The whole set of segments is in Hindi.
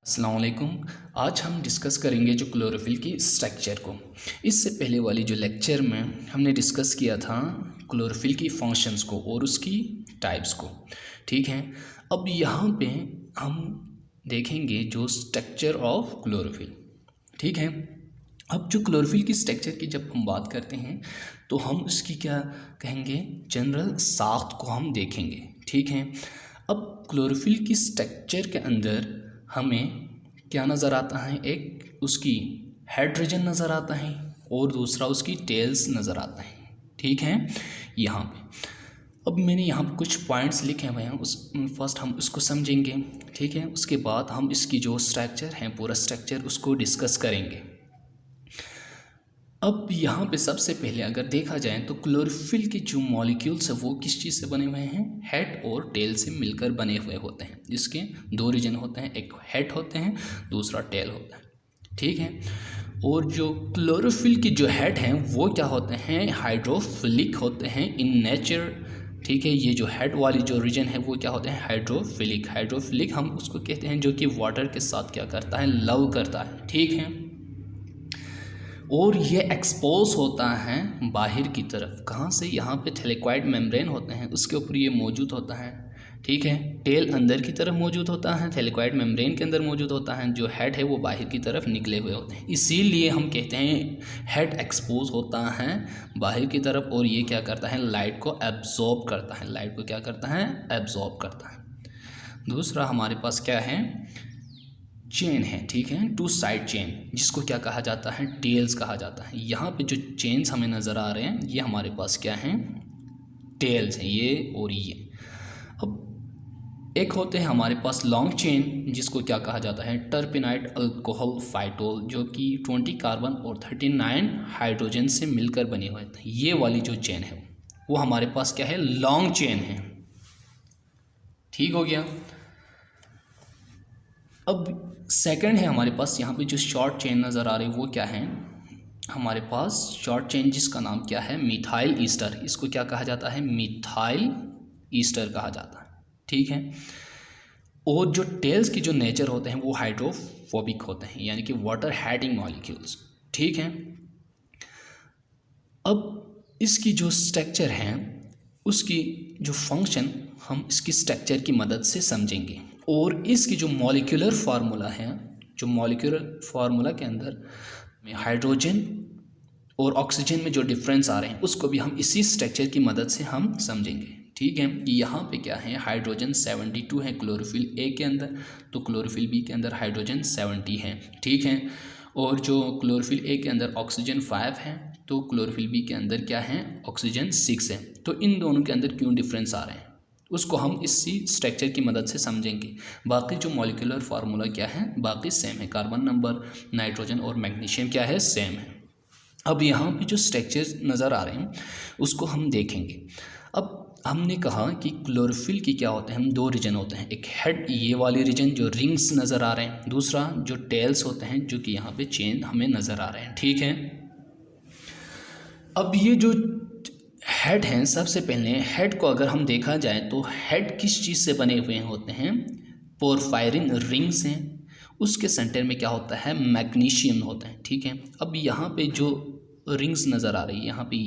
अस्सलाम वालेकुम। आज हम डिस्कस करेंगे जो क्लोरोफिल की स्ट्रक्चर को। इससे पहले वाली जो लेक्चर में हमने डिस्कस किया था क्लोरोफिल की फंक्शंस को और उसकी टाइप्स को, ठीक है। अब यहाँ पे हम देखेंगे जो स्ट्रक्चर ऑफ क्लोरोफिल, ठीक है। अब जो क्लोरोफिल की स्ट्रक्चर की जब हम बात करते हैं तो हम उसकी क्या कहेंगे, जनरल साख्त को हम देखेंगे, ठीक है। अब क्लोरोफिल की स्ट्रक्चर के अंदर हमें क्या नज़र आता है, एक उसकी हेड रीजन नज़र आता है और दूसरा उसकी टेल्स नज़र आता है, ठीक है। यहाँ पे अब मैंने यहाँ पे कुछ पॉइंट्स लिखे हुए हैं, उस फर्स्ट हम उसको समझेंगे, ठीक है। उसके बाद हम इसकी जो स्ट्रक्चर है पूरा स्ट्रक्चर उसको डिस्कस करेंगे। अब यहाँ पे सबसे पहले अगर देखा जाए तो क्लोरोफिल के जो मॉलिक्यूल्स है वो किस चीज़ से बने हुए हैं, हेड और टेल से मिलकर बने हुए होते हैं। इसके दो रीजन होते हैं, एक हेड होते हैं दूसरा टेल होता है, ठीक है। और जो क्लोरोफिल की जो हेड हैं वो क्या होते हैं, हाइड्रोफिलिक होते हैं इन नेचर, ठीक है। ये जो हेड वाली जो रीजन है वो क्या होते हैं, हाइड्रोफिलिक। हाइड्रोफिलिक हम उसको कहते हैं जो कि वाटर के साथ क्या करता है, लव करता है, ठीक है। और ये एक्सपोज होता है बाहर की तरफ, कहाँ से, यहाँ पे थैलेक्वाइड मेम्ब्रेन होते हैं उसके ऊपर ये मौजूद होता है, ठीक है। टेल अंदर की तरफ मौजूद होता है, थैलेक्वाइड मेम्ब्रेन के अंदर मौजूद होता है, जो हेड है वो बाहर की तरफ निकले हुए होते हैं। इसीलिए हम कहते हैं हेड एक्सपोज होता है बाहर की तरफ और ये क्या करता है, लाइट को एब्जॉर्ब करता है, लाइट को क्या करता है, एब्जॉर्ब करता है। दूसरा हमारे पास क्या है, चेन है, ठीक है, टू साइड चेन, जिसको क्या कहा जाता है, टेल्स कहा जाता है। यहाँ पे जो चेन्स हमें नज़र आ रहे हैं ये हमारे पास क्या हैं, टेल्स हैं, ये और ये। अब एक होते हैं हमारे पास लॉन्ग चेन, जिसको क्या कहा जाता है, टर्पेनाइड अल्कोहल फाइटोल, जो कि 20 कार्बन और 39 हाइड्रोजन से मिलकर बनी हुई है। ये वाली जो चेन है वो हमारे पास क्या है, लॉन्ग चेन है, ठीक हो गया। अब सेकंड है हमारे पास यहाँ पे जो शॉर्ट चेन नज़र आ रही है वो क्या है, हमारे पास शॉर्ट चेन जिसका नाम क्या है, मिथाइल ईस्टर। इसको क्या कहा जाता है, मिथाइल ईस्टर कहा जाता है, ठीक है। और जो टेल्स की जो नेचर होते हैं वो हाइड्रोफोबिक होते हैं, यानी कि वाटर हैडिंग मॉलिक्यूल्स, ठीक है। अब इसकी जो स्ट्रक्चर है उसकी जो फंक्शन हम इसकी स्ट्रक्चर की मदद से समझेंगे। और इसकी जो मॉलिक्यूलर फार्मूला है, जो मॉलिक्यूलर फार्मूला के अंदर में हाइड्रोजन और ऑक्सीजन में जो डिफरेंस आ रहे हैं उसको भी हम इसी स्ट्रक्चर की मदद से हम समझेंगे, ठीक है। यहाँ पे क्या है, हाइड्रोजन 72 है क्लोरोफिल ए के अंदर, तो क्लोरोफिल बी के अंदर हाइड्रोजन 70 है, ठीक है। और जो क्लोरोफिल ए के अंदर ऑक्सीजन 5 है तो क्लोरोफिल बी के अंदर क्या है, ऑक्सीजन 6 है। तो इन दोनों के अंदर क्यों डिफरेंस आ रहे हैं उसको हम इसी स्ट्रक्चर की मदद से समझेंगे। बाकी जो मॉलिक्यूलर फार्मूला क्या है, बाकी सेम है, कार्बन नंबर, नाइट्रोजन और मैग्नीशियम क्या है, सेम है। अब यहाँ पे जो स्ट्रक्चर नज़र आ रहे हैं उसको हम देखेंगे। अब हमने कहा कि क्लोरोफिल की क्या होते हैं, हम दो रीजन होते हैं, एक हेड ये वाली रीजन जो रिंग्स नज़र आ रहे हैं, दूसरा जो टेल्स होते हैं जो कि यहाँ पे चेन हमें नज़र आ रहे हैं, ठीक है। अब ये जो हेड हैं, सबसे पहले हेड को अगर हम देखा जाए तो हेड किस चीज़ से बने हुए होते हैं, पोरफायरिन रिंग्स हैं, उसके सेंटर में क्या होता है, मैग्नीशियम होता है, ठीक है। अब यहाँ पे जो रिंग्स नज़र आ रही है, यहाँ पे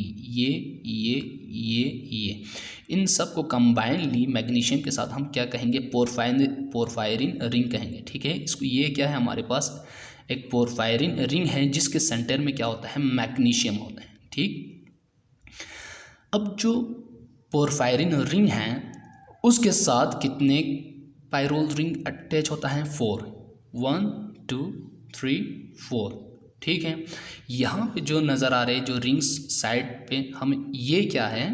ये इन सब को कंबाइनली मैग्नीशियम के साथ हम क्या कहेंगे, पोरफायरिन रिंग कहेंगे, ठीक है। इसको ये क्या है, हमारे पास एक पोरफायरिन रिंग है जिसके सेंटर में क्या होता है, मैग्नीशियम होता है, ठीक। अब जो पोरफायरिन रिंग है उसके साथ कितने पायरोल रिंग अटैच होता है, 4, 1 2 3 4, ठीक है। यहाँ पे जो नज़र आ रहे जो रिंग्स साइड पे, हम ये क्या है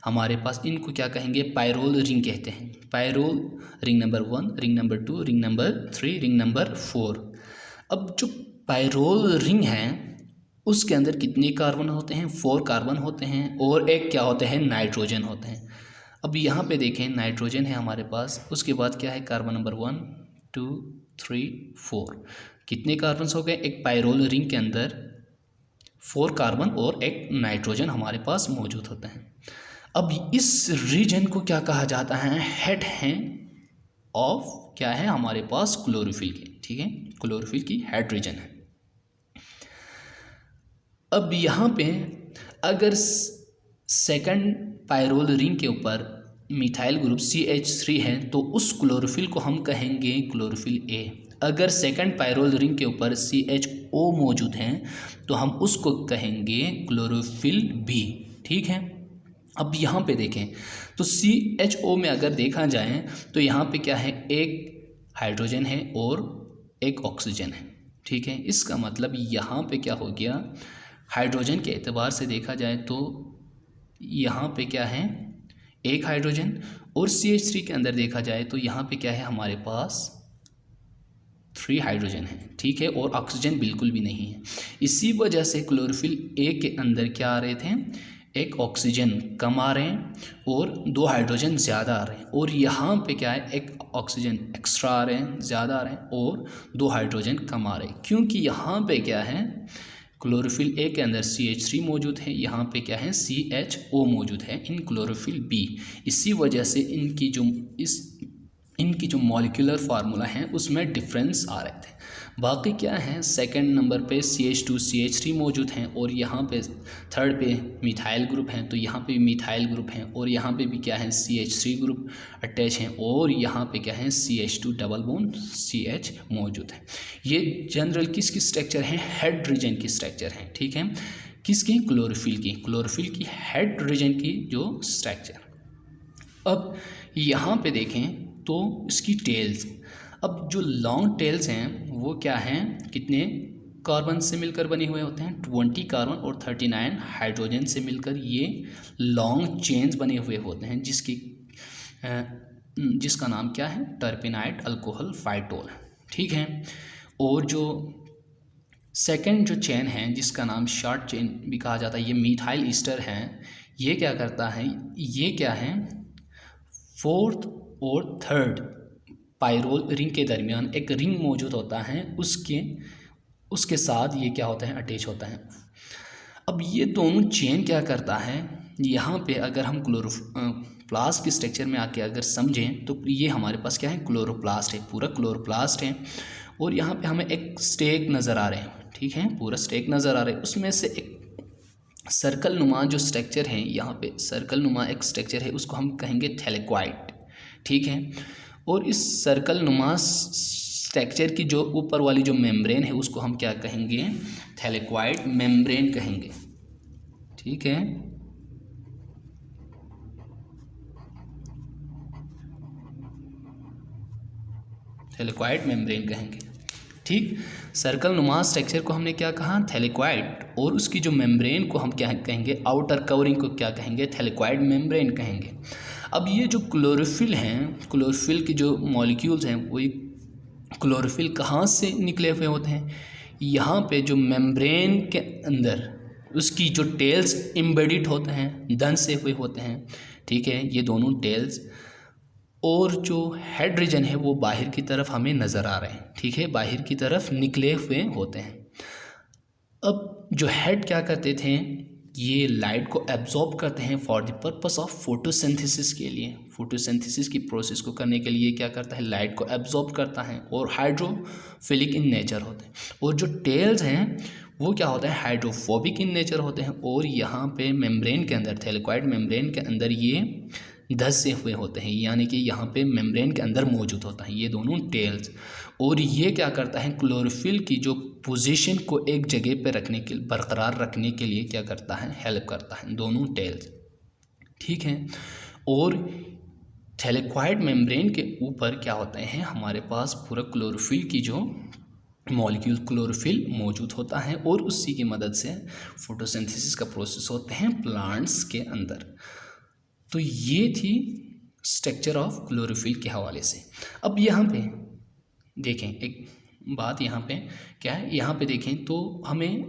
हमारे पास, इनको क्या कहेंगे, पायरोल रिंग कहते हैं। Pyrrole ring number 1, ring number 2, ring number 3, ring number 4। अब जो पायरोल रिंग है उसके अंदर कितने कार्बन होते हैं, 4 कार्बन होते हैं और एक क्या होते हैं, नाइट्रोजन होते हैं। अब यहाँ पे देखें नाइट्रोजन है हमारे पास, उसके बाद क्या है, कार्बन नंबर 1 2 3 4, कितने कार्बन हो गए, एक पायरोल रिंग के अंदर 4 कार्बन और एक नाइट्रोजन हमारे पास मौजूद होता है। अब इस रीजन को क्या कहा जाता है, हेड हैं ऑफ क्या है हमारे पास क्लोरोफिल के, ठीक है, क्लोरोफिल की हेड रीजन है। अब यहाँ पे अगर सेकंड पायरोल रिंग के ऊपर मिथाइल ग्रुप CH3 है तो उस क्लोरोफिल को हम कहेंगे क्लोरोफिल A। अगर सेकंड पायरोल रिंग के ऊपर CHO मौजूद हैं तो हम उसको कहेंगे क्लोरोफिल B, ठीक है। अब यहाँ पे देखें तो CHO में अगर देखा जाए तो यहाँ पे क्या है, एक हाइड्रोजन है और एक ऑक्सीजन है, ठीक है। इसका मतलब यहाँ पे क्या हो गया, हाइड्रोजन के एतबार से देखा जाए तो यहाँ पे क्या है, एक हाइड्रोजन, और CH3 के अंदर देखा जाए तो यहाँ पे क्या है, हमारे पास 3 हाइड्रोजन है, ठीक है, और ऑक्सीजन बिल्कुल भी नहीं है। इसी वजह से क्लोरोफिल A के अंदर क्या आ रहे थे, एक ऑक्सीजन कम आ रहे हैं और 2 हाइड्रोजन ज़्यादा आ रहे हैं, और यहाँ पे क्या है, एक ऑक्सीजन एक्स्ट्रा आ रहे हैं, ज़्यादा आ रहे हैं, और 2 हाइड्रोजन कम आ रहे हैं, क्योंकि यहाँ पे क्या है, क्लोरोफिल A के अंदर CH3 मौजूद है, यहाँ पे क्या है, CHO मौजूद है इन क्लोरोफिल B। इसी वजह से इनकी जो मॉलिक्यूलर फार्मूला है उसमें डिफरेंस आ रहे थे। बाकी क्या है, सेकंड नंबर पे CH2 CH3 मौजूद हैं, और यहाँ पे थर्ड पे मिथाइल ग्रुप हैं, तो यहाँ पे भी मिथाइल ग्रुप हैं, और यहाँ पे भी क्या है, CH3 ग्रुप अटैच हैं, और यहाँ पे क्या है, CH2 डबल बॉन्ड CH मौजूद है। ये जनरल किसकी स्ट्रक्चर है, हेड रीजन की स्ट्रक्चर है, ठीक है, किसकी, क्लोरोफिल की हेड रीजन की जो स्ट्रक्चर। अब यहाँ पे देखें तो इसकी टेल्स, अब जो लॉन्ग टेल्स हैं वो क्या हैं, कितने कार्बन से मिलकर बने हुए होते हैं, 20 कार्बन और 39 हाइड्रोजन से मिलकर ये लॉन्ग चेन्स बने हुए होते हैं, जिसका नाम क्या है, टर्पेनाइड अल्कोहल फाइटोल, ठीक है। और जो सेकंड जो चेन है जिसका नाम शॉर्ट चेन भी कहा जाता है, ये मिथाइल ईस्टर है। ये क्या करता है, ये क्या है, फोर्थ और थर्ड पायरोल रिंग के दरमियान एक रिंग मौजूद होता है, उसके साथ ये क्या होता है, अटैच होता है। अब ये दोनों चेन क्या करता है, यहाँ पे अगर हम क्लोरोप्लास्ट के स्ट्रक्चर में आके अगर समझें तो ये हमारे पास क्या है, क्लोरोप्लास्ट है, पूरा क्लोरोप्लास्ट है, और यहाँ पे हमें एक स्टेक नज़र आ रहे हैं, ठीक है, पूरा स्टेक नज़र आ रहा है। उसमें से एक सर्कल नुमा जो स्ट्रक्चर है, यहाँ पे सर्कल नुमा एक स्ट्रक्चर है, उसको हम कहेंगे थैलेक्वाइड, ठीक है। और इस सर्कल नुमा स्ट्रक्चर की जो ऊपर वाली जो मेम्ब्रेन है उसको हम क्या कहेंगे, थैलेक्वाइड मेम्ब्रेन कहेंगे, ठीक है। थैलेक्वाइड मेम्ब्रेन कहेंगे, ठीक। सर्कल नुमा स्ट्रक्चर को हमने क्या कहा, थैलेक्वाइड, और उसकी जो मेम्ब्रेन को हम क्या कहेंगे, आउटर कवरिंग को क्या कहेंगे, थैलेक्वाइड मेम्ब्रेन कहेंगे। अब ये जो क्लोरोफिल हैं, क्लोरोफिल की जो मॉलिक्यूल्स हैं वो क्लोरोफिल कहाँ से निकले हुए होते हैं, यहाँ पे जो मेम्ब्रेन के अंदर उसकी जो टेल्स एम्बेडेड होते हैं, दंसे हुए होते हैं, ठीक है, ये दोनों टेल्स, और जो हेड रीजन है वो बाहर की तरफ हमें नज़र आ रहे हैं, ठीक है, बाहर की तरफ निकले हुए होते हैं। अब जो हेड क्या करते थे, ये लाइट को एब्जॉर्ब करते हैं for the purpose of photosynthesis के लिए, फोटोसिंथेसिस की प्रोसेस को करने के लिए क्या करता है, लाइट को एब्जॉर्ब करता है, और हाइड्रोफिलिक इन नेचर होते हैं। और जो टेल्स हैं वो क्या होता है, हाइड्रोफोबिक इन नेचर होते हैं, और यहाँ पे मेम्ब्रेन के अंदर, थैलेक्वाइड मेम्ब्रेन के अंदर ये धंसे हुए होते हैं, यानी कि यहाँ पे मेम्ब्रेन के अंदर मौजूद होता है ये दोनों टेल्स। और ये क्या करता है, क्लोरोफिल की जो पोजीशन को एक जगह पे रखने के, बरकरार रखने के लिए क्या करता है, हेल्प करता है, दोनों टेल्स, ठीक है। और थैलेक्वाइड मेम्ब्रेन के ऊपर क्या होते हैं, हमारे पास पूरा क्लोरोफिल की जो मॉलिक्यूल क्लोरोफिल मौजूद होता है, और उसी की मदद से फोटोसिंथेसिस का प्रोसेस होते हैं प्लांट्स के अंदर। तो ये थी स्ट्रक्चर ऑफ क्लोरोफिल के हवाले से। अब यहाँ पे देखें एक बात, यहाँ पे क्या है, यहाँ पे देखें तो हमें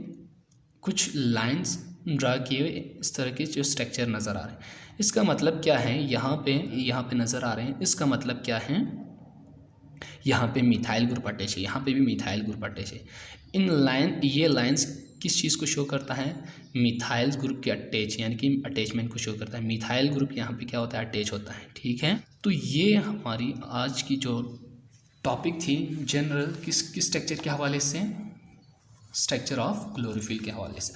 कुछ लाइंस ड्रा किए हुए इस तरह के जो स्ट्रक्चर नज़र आ रहे हैं। इसका मतलब क्या है, यहाँ पे नज़र आ रहे हैं, इसका मतलब क्या है, यहाँ पे मिथाइल ग्रुप अटैच है, यहाँ पे भी मिथाइल ग्रुप अटैच है। ये लाइंस किस चीज़ को शो करता है, मिथाइल ग्रुप के अटैच, यानी कि अटैचमेंट को शो करता है। मिथाइल ग्रुप यहाँ पे क्या होता है, अटैच होता है। ठीक है, तो ये हमारी आज की जो टॉपिक थी जनरल किस स्ट्रक्चर के हवाले से, स्ट्रक्चर ऑफ क्लोरोफिल के हवाले से।